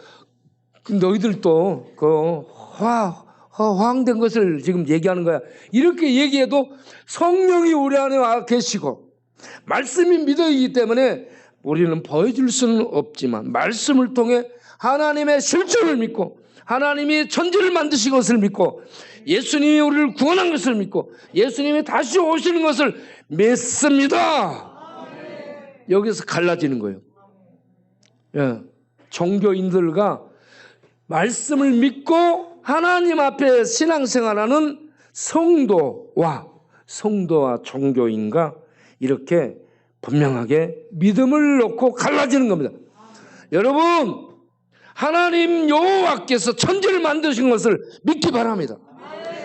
너희들도 그 허황된 것을 지금 얘기하는 거야. 이렇게 얘기해도 성령이 우리 안에 와 계시고 말씀이 믿어지기 때문에 우리는 보여줄 수는 없지만 말씀을 통해 하나님의 실존을 믿고 하나님이 천지를 만드신 것을 믿고 예수님이 우리를 구원한 것을 믿고 예수님이 다시 오시는 것을 믿습니다. 여기서 갈라지는 거예요. 예. 종교인들과 말씀을 믿고 하나님 앞에 신앙생활하는 성도와 종교인과 이렇게 분명하게 믿음을 놓고 갈라지는 겁니다. 여러분, 하나님 여호와께서 천지를 만드신 것을 믿기 바랍니다.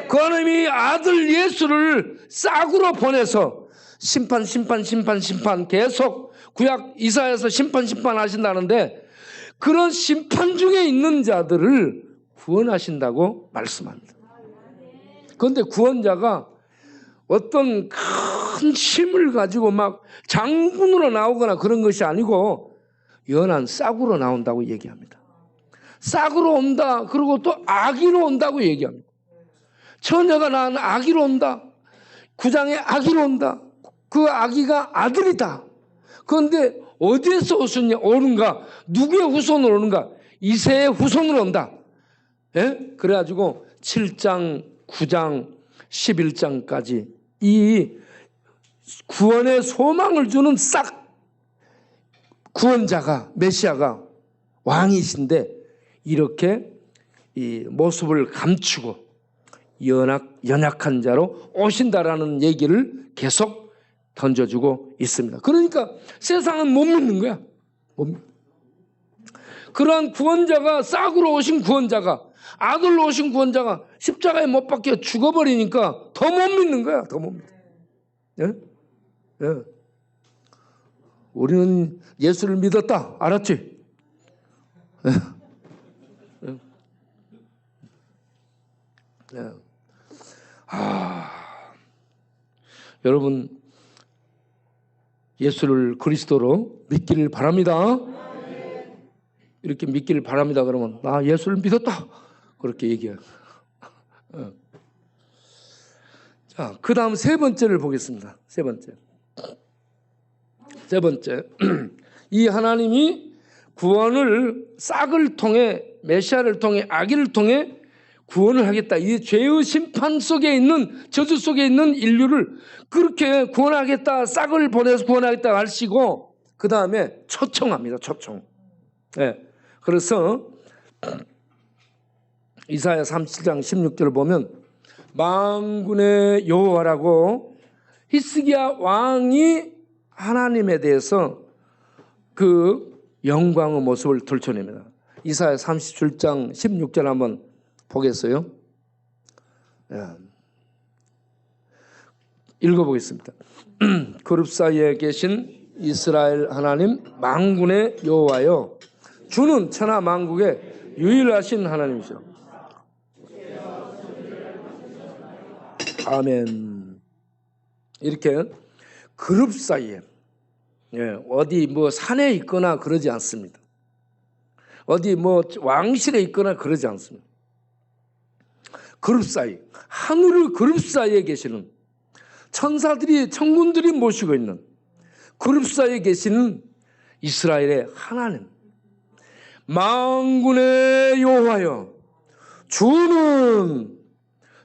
그 하나님이 아들 예수를 싹으로 보내서 심판 계속 구약 이사야에서 심판 하신다는데, 그런 심판 중에 있는 자들을 구원하신다고 말씀합니다. 그런데 구원자가 어떤 큰 힘을 가지고 막 장군으로 나오거나 그런 것이 아니고 연한 싹으로 나온다고 얘기합니다. 싹으로 온다. 그리고 또 아기로 온다고 얘기합니다. 처녀가 낳은 아기로 온다. 구장의 아기로 온다. 그 아기가 아들이다. 그런데 어디에서 오는가? 누구의 후손으로 오는가? 이새의 후손으로 온다. 예? 그래가지고 7장, 9장, 11장까지 이 구원의 소망을 주는 싹 구원자가, 메시아가 왕이신데, 이렇게 이 모습을 감추고 연약한 자로 오신다라는 얘기를 계속 던져주고 있습니다. 그러니까 세상은 못 믿는 거야. 그러한 구원자가, 싹으로 오신 구원자가, 아들로 오신 구원자가 십자가에 못 박혀 죽어버리니까 더 못 믿는 거야. 더 못 믿어. 예? 예. 우리는 예수를 믿었다. 알았지? 예. 예. 예. 여러분, 예수를 그리스도로 믿기를 바랍니다. 이렇게 믿기를 바랍니다. 그러면 나 예수를 믿었다. 그렇게 얘기해요. 자, 그 다음 세 번째를 보겠습니다. 세 번째. 이 하나님이 구원을 싹을 통해, 메시아를 통해, 아기를 통해 구원을 하겠다. 이 죄의 심판 속에 있는, 저주 속에 있는 인류를 그렇게 구원하겠다, 싹을 보내서 구원하겠다 하시고, 그 다음에 초청합니다. 초청. 네. 그래서 이사야 37장 16절을 보면 만군의 여호와라고 히스기야 왕이 하나님에 대해서 그 영광의 모습을 들춰냅니다. 이사야 37장 16절 한번 보겠어요? 읽어보겠습니다. 그룹 사이에 계신 이스라엘 하나님 만군의 여호와여, 주는 천하 만국의 유일하신 하나님이시오. 아멘. 이렇게 그룹 사이에, 어디 뭐 산에 있거나 그러지 않습니다. 어디 뭐 왕실에 있거나 그러지 않습니다. 그룹 사이, 하늘의 그룹 사이에 계시는 천사들이, 천군들이 모시고 있는 그룹 사이에 계시는 이스라엘의 하나님, 만군의 여호와여, 주는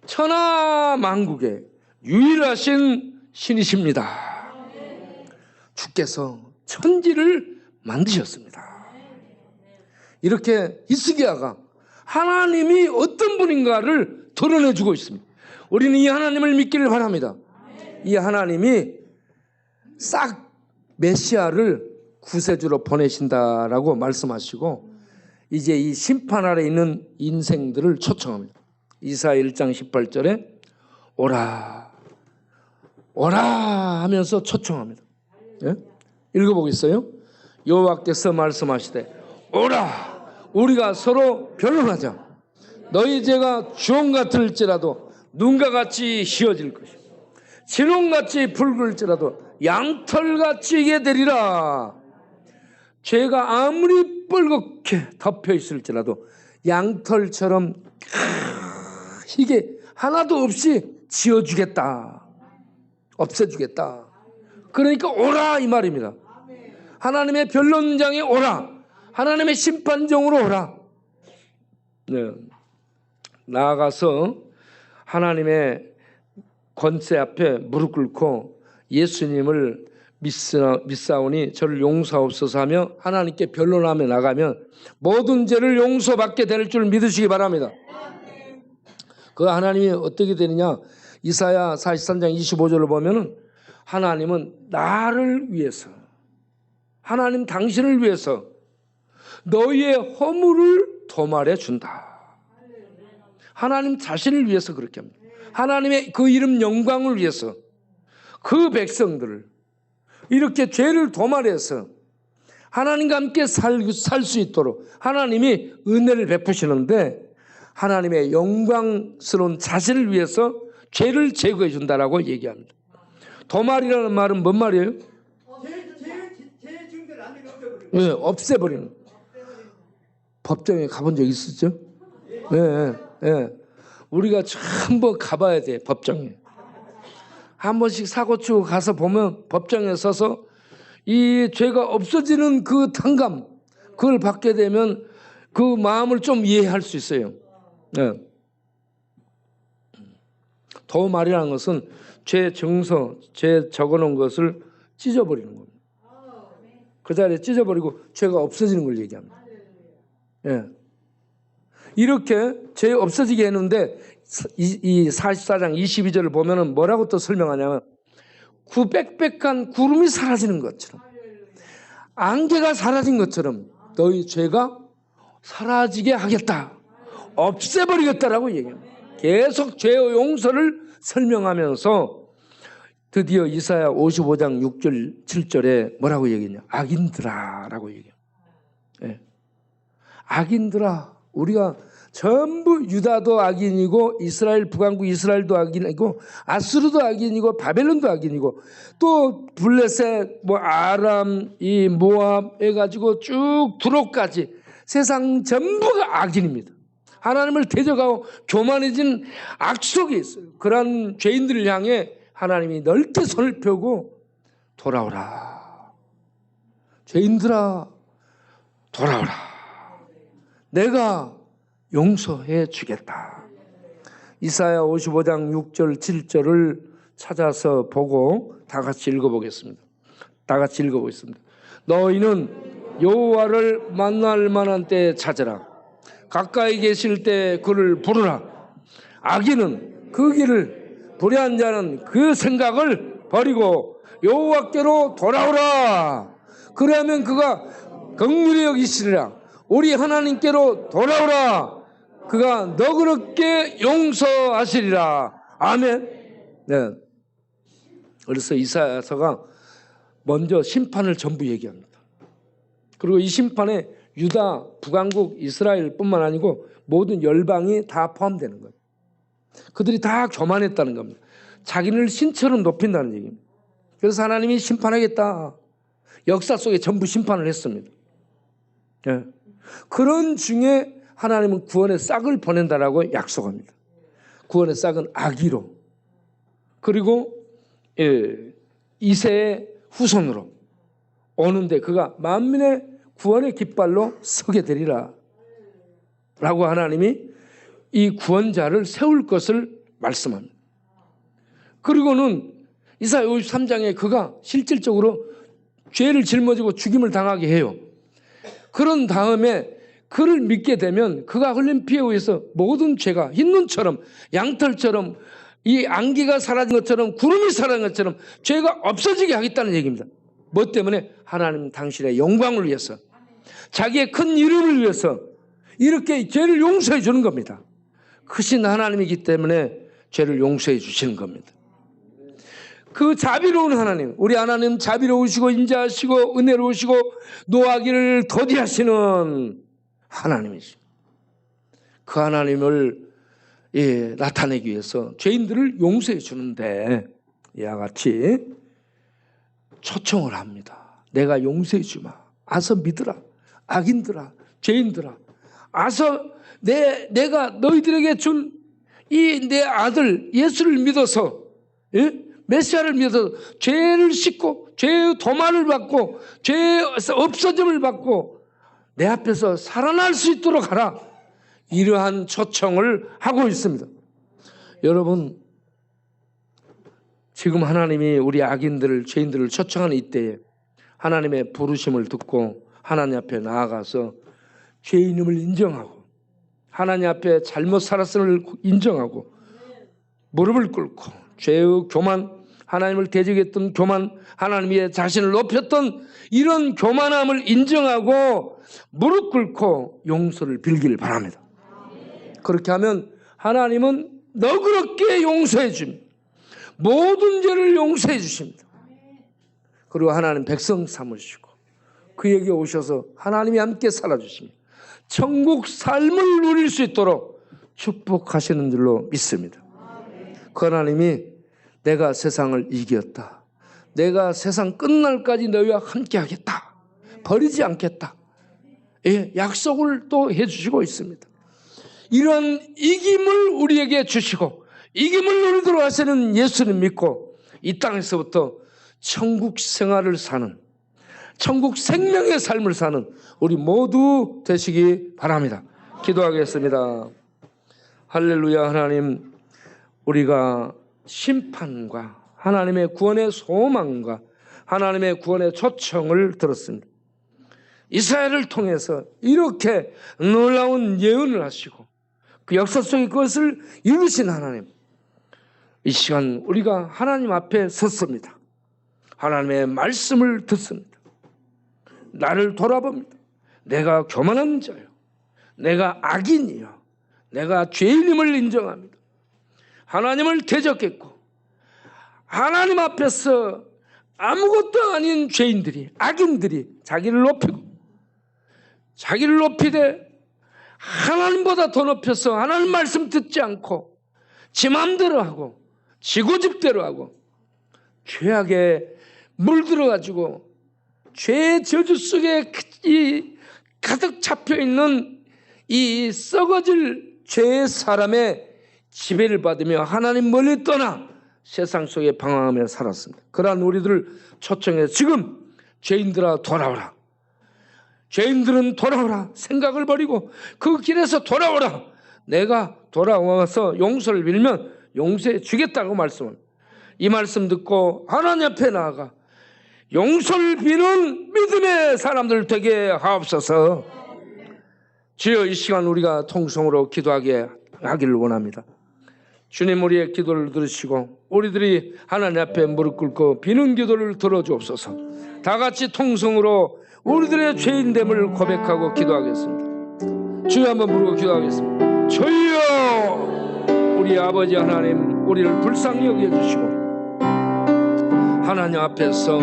천하 만국의 유일하신 신이십니다. 주께서 천지를 만드셨습니다. 이렇게 히스기야가 하나님이 어떤 분인가를 드러내주고 있습니다. 우리는 이 하나님을 믿기를 바랍니다. 이 하나님이 싹 메시아를 구세주로 보내신다라고 말씀하시고, 이제 이 심판 아래 있는 인생들을 초청합니다. 이사야 1장 18절에 오라 오라 하면서 초청합니다. 예? 읽어보겠어요? 여호와께서 말씀하시되 오라, 우리가 서로 변론하자. 너희 죄가 주홍 같을지라도 눈과 같이 희어질 것이요, 진홍같이 붉을지라도 양털같이 이게 되리라. 죄가 아무리 뻘겋게 덮여 있을지라도 양털처럼 희게 하나도 없이 지어주겠다, 없애주겠다. 그러니까 오라 이 말입니다. 하나님의 변론장에 오라, 하나님의 심판정으로 오라. 네. 나아가서 하나님의 권세 앞에 무릎 꿇고 예수님을 믿사오니 저를 용서하옵소서 하며 하나님께 변론하며 나가면 모든 죄를 용서받게 될 줄 믿으시기 바랍니다. 그 하나님이 어떻게 되느냐? 이사야 43장 25절을 보면은 하나님은 나를 위해서, 하나님 당신을 위해서 너희의 허물을 도말해 준다. 하나님 자신을 위해서 그렇게 합니다. 하나님의 그 이름 영광을 위해서 그 백성들을 이렇게 죄를 도말해서 하나님과 함께 살 수 있도록 하나님이 은혜를 베푸시는데, 하나님의 영광스러운 자신을 위해서 죄를 제거해 준다라고 얘기합니다. 도말이라는 말은 뭔 말이에요? 죄 증거를 안 되게 없애버리는. 네, 없애버리는. 법정에 가본 적 있었죠? 네, 네. 우리가 한번 가봐야 돼. 법정에 한 번씩 사고 치고 가서 보면 법정에 서서 이 죄가 없어지는 그 탕감, 그걸 받게 되면 그 마음을 좀 이해할 수 있어요. 네. 도말이라는 것은 죄 정서, 죄 적어놓은 것을 찢어버리는 겁니다. 그 자리에 찢어버리고 죄가 없어지는 걸 얘기합니다. 예. 이렇게 죄 없어지게 했는데 이 44장 22절을 보면은 뭐라고 또 설명하냐면, 빽빽한 구름이 사라지는 것처럼, 안개가 사라진 것처럼 너희 죄가 사라지게 하겠다, 없애버리겠다라고 얘기합니다. 계속 죄의 용서를 설명하면서 드디어 이사야 55장 6절 7절에 뭐라고 얘기했냐, 악인들아 라고 얘기해요. 예. 악인들아, 우리가 전부 유다도 악인이고 이스라엘 북왕국 이스라엘도 악인이고 아수르도 악인이고 바벨론도 악인이고 또 블레셋 뭐 아람 이 모압 해가지고 쭉 두로까지 세상 전부가 악인입니다. 하나님을 대적하고 교만해진 악속에 있어요. 그러한 죄인들을 향해 하나님이 넓게 손을 펴고 돌아오라, 죄인들아 돌아오라, 내가 용서해 주겠다. 이사야 55장 6절 7절을 찾아서 보고 다 같이 읽어보겠습니다. 다 같이 읽어보겠습니다. 너희는 여호와를 만날 만한 때에 찾으라. 가까이 계실 때 그를 부르라. 악인은 그 길을, 불의한 자는 그 생각을 버리고 여호와께로 돌아오라. 그러면 그가 긍휼히 여기시리라. 우리 하나님께로 돌아오라. 그가 너그럽게 용서하시리라. 아멘. 네. 그래서 이사야서가 먼저 심판을 전부 얘기합니다. 그리고 이 심판에 유다, 북왕국, 이스라엘뿐만 아니고 모든 열방이 다 포함되는 거예요. 그들이 다 교만했다는 겁니다. 자기를 신처럼 높인다는 얘기입니다. 그래서 하나님이 심판하겠다. 역사 속에 전부 심판을 했습니다. 네. 그런 중에 하나님은 구원의 싹을 보낸다라고 약속합니다. 구원의 싹은 아기로, 그리고 이새의 후손으로 오는데 그가 만민의 구원의 깃발로 서게 되리라 라고 하나님이 이 구원자를 세울 것을 말씀합니다. 그리고는 이사야 53장에 그가 실질적으로 죄를 짊어지고 죽임을 당하게 해요. 그런 다음에 그를 믿게 되면 그가 흘린 피에 의해서 모든 죄가 흰눈처럼, 양털처럼, 이 안개가 사라진 것처럼, 구름이 사라진 것처럼 죄가 없어지게 하겠다는 얘기입니다. 뭐 때문에? 하나님 당신의 영광을 위해서, 자기의 큰 이름을 위해서 이렇게 죄를 용서해 주는 겁니다. 크신 하나님이기 때문에 죄를 용서해 주시는 겁니다. 그 자비로운 하나님, 우리 하나님 자비로우시고 인자하시고 은혜로우시고 노하기를 더디하시는 하나님이시죠. 그 하나님을 나타내기 위해서 죄인들을 용서해 주는데 이와 같이 초청을 합니다. 내가 용서해 주마. 아서 믿으라. 악인들아, 죄인들아, 아서 내가 너희들에게 준 이 내 아들 예수를 믿어서, 메시아를 믿어서 죄를 씻고 죄의 도말을 받고 죄의 없어짐을 받고 내 앞에서 살아날 수 있도록 하라. 이러한 초청을 하고 있습니다. 여러분, 지금 하나님이 우리 악인들을, 죄인들을 초청하는 이때에 하나님의 부르심을 듣고 하나님 앞에 나아가서 죄인임을 인정하고 하나님 앞에 잘못 살았음을 인정하고 무릎을 꿇고 죄의 교만, 하나님을 대적했던 교만, 하나님 위에 자신을 높였던 이런 교만함을 인정하고 무릎 꿇고 용서를 빌기를 바랍니다. 그렇게 하면 하나님은 너그럽게 용서해 줍니다. 모든 죄를 용서해 주십니다. 그리고 하나님 백성 삼으시고 그에게 오셔서 하나님이 함께 살아주십니다. 천국 삶을 누릴 수 있도록 축복하시는 줄로 믿습니다. 그 하나님이 내가 세상을 이겼다. 내가 세상 끝날까지 너희와 함께 하겠다. 버리지 않겠다. 예, 약속을 또 해주시고 있습니다. 이런 이김을 우리에게 주시고 이김을 누리도록 하시는 예수님 믿고 이 땅에서부터 천국 생활을 사는, 천국 생명의 삶을 사는 우리 모두 되시기 바랍니다. 기도하겠습니다. 할렐루야. 하나님, 우리가 심판과 하나님의 구원의 소망과 하나님의 구원의 초청을 들었습니다. 이스라엘을 통해서 이렇게 놀라운 예언을 하시고 그 역사 속에 그것을 이루신 하나님, 이 시간 우리가 하나님 앞에 섰습니다. 하나님의 말씀을 듣습니다. 나를 돌아봅니다. 내가 교만한 자요, 내가 악인이요, 내가 죄인임을 인정합니다. 하나님을 대적했고 하나님 앞에서 아무것도 아닌 죄인들이, 악인들이 자기를 높이되 하나님보다 더 높여서 하나님 말씀 듣지 않고 지 맘대로 하고 지 고집대로 하고 죄악에 물들어가지고 죄의 저주 속에 가득 잡혀있는 이 썩어질 죄의 사람의 지배를 받으며 하나님 멀리 떠나 세상 속에 방황하며 살았습니다. 그러한 우리들을 초청해서 지금 죄인들아 돌아오라. 죄인들은 돌아오라. 생각을 버리고 그 길에서 돌아오라. 내가 돌아와서 용서를 빌면 용서해 주겠다고 말씀합니다. 이 말씀 듣고 하나님 앞에 나아가 용서를 비는 믿음의 사람들 되게 하옵소서. 주여, 이 시간 우리가 통성으로 기도하게 하기를 원합니다. 주님, 우리의 기도를 들으시고 우리들이 하나님 앞에 무릎 꿇고 비는 기도를 들어주옵소서. 다 같이 통성으로 우리들의 죄인됨을 고백하고 기도하겠습니다. 주여, 한번 부르고 기도하겠습니다. 주여, 우리 아버지 하나님, 우리를 불쌍히 여겨주시고 하나님 앞에서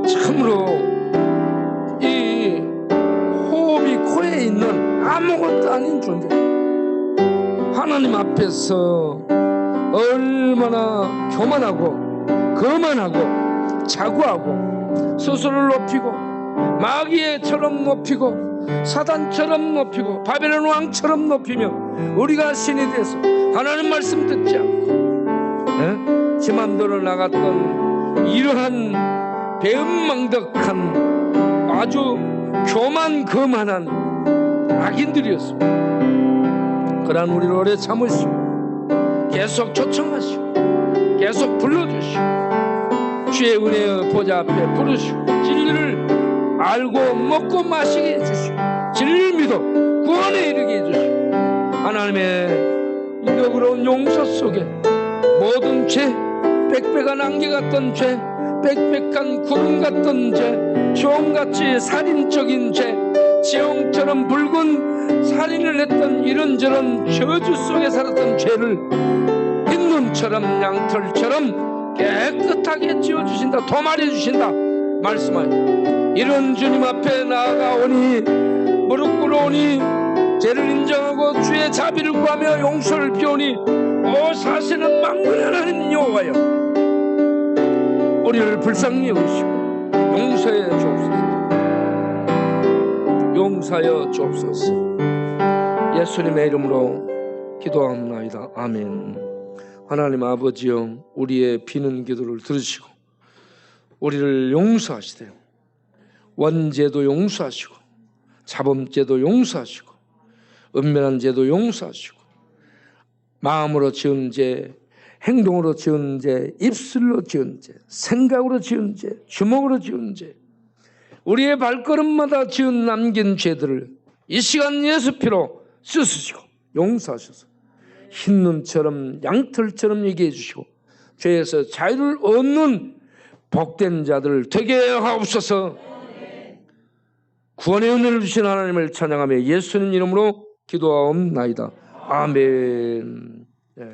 참으로 이 호흡이 코에 있는 아무것도 아닌 존재, 하나님 앞에서 얼마나 교만하고 거만하고 자고하고 스스로를 높이고 마귀처럼 높이고 사단처럼 높이고 바벨론 왕처럼 높이며 우리가 신이 돼서 하나님 말씀 듣지 않고 지 맘대로 나갔던 이러한 배은망덕한 아주 교만거만한 악인들이었습니다. 그러한 우리를 오래 참으시고 계속 초청하시고 계속 불러주시고 주의 은혜의 보좌 앞에 부르시고 진리를 알고 먹고 마시게 해주시고 진리를 믿어 구원에 이르게 해주시고 하나님의 너그러운 용서 속에 모든 죄, 빽빽한 안개 같던 죄, 빽빽한 구름 같던 죄, 주홍같이 살인적인 죄, 지형처럼 붉은 살인을 했던 이런저런 저주 속에 살았던 죄를 흰눈처럼 양털처럼 깨끗하게 지워주신다, 도말해주신다 말씀하니 이런 주님 앞에 나아가오니 무릎 꿇어오니 죄를 인정하고 주의 자비를 구하며 용서를 비오니 오 사시는 만군의 하나님 여호와여, 우리를 불쌍히 여기시고 용서해 주옵소서. 용서하여 주옵소서. 예수님의 이름으로 기도합니다. 아멘. 하나님 아버지여, 우리의 비는 기도를 들으시고 우리를 용서하시되 원죄도 용서하시고 자범죄도 용서하시고 은밀한 죄도 용서하시고 마음으로 지은 죄, 행동으로 지은 죄, 입술로 지은 죄, 생각으로 지은 죄, 주먹으로 지은 죄, 우리의 발걸음마다 지은 남긴 죄들을 이 시간 예수 피로 씻으시고 용서하셔서 흰눈처럼 양털처럼 얘기해 주시고 죄에서 자유를 얻는 복된 자들 되게 하옵소서. 구원의 은혜를 주신 하나님을 찬양하며 예수님 이름으로 기도하옵나이다. 아멘. 예.